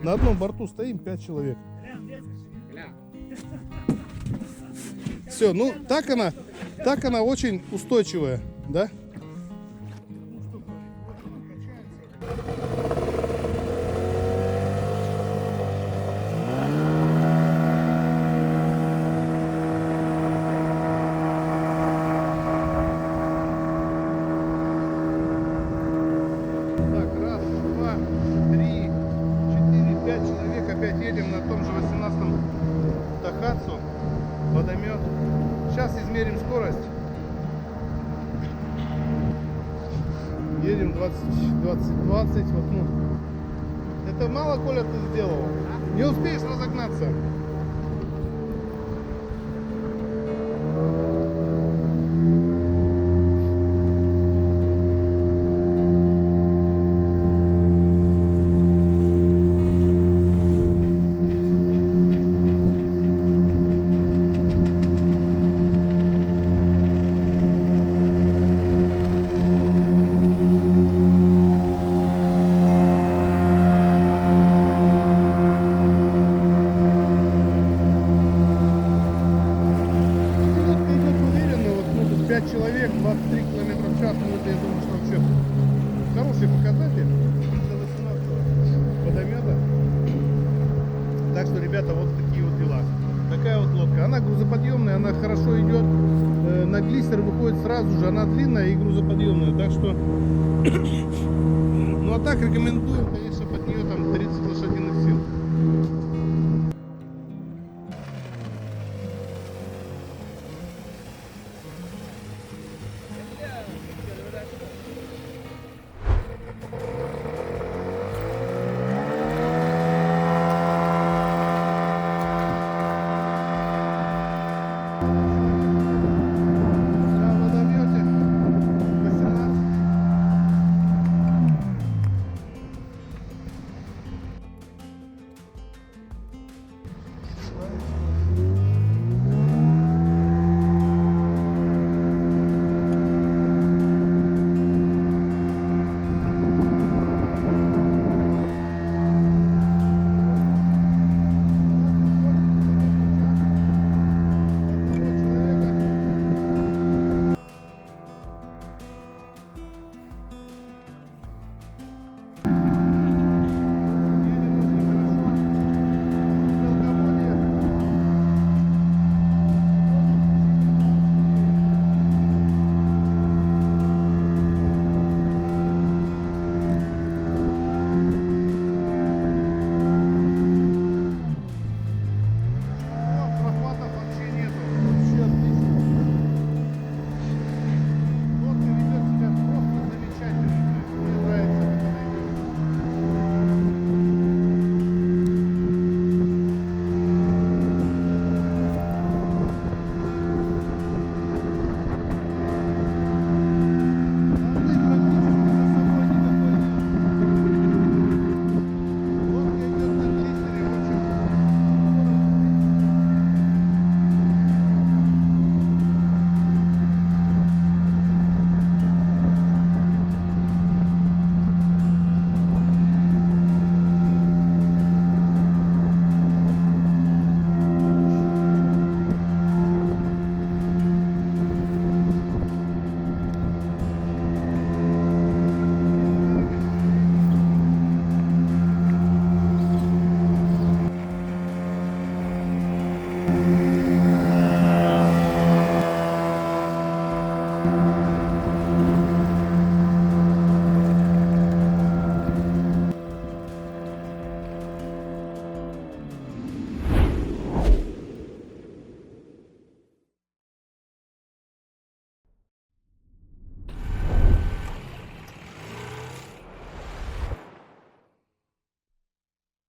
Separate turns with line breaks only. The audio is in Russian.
На одном борту стоим 5 человек. Все, ну так она очень устойчивая, да? Так, раз, два, три, четыре, 5 человек. Опять едем на том же 18-м Дахатсу. Водомет. Сейчас измерим скорость. Едем 20. Вот, ну. Это мало, Коля, ты сделал. Не успеешь разогнаться. Человек, 23 км в час, ну это, я думаю, что вообще хороший показатель для 18 водомета. Так что, ребята, вот такие вот дела. Такая вот лодка. Она грузоподъемная, она хорошо идет. На глиссер выходит сразу же. Она длинная и грузоподъемная. Так что, ну а так рекомендуем, конечно, под нее там 30 лошадиных сил.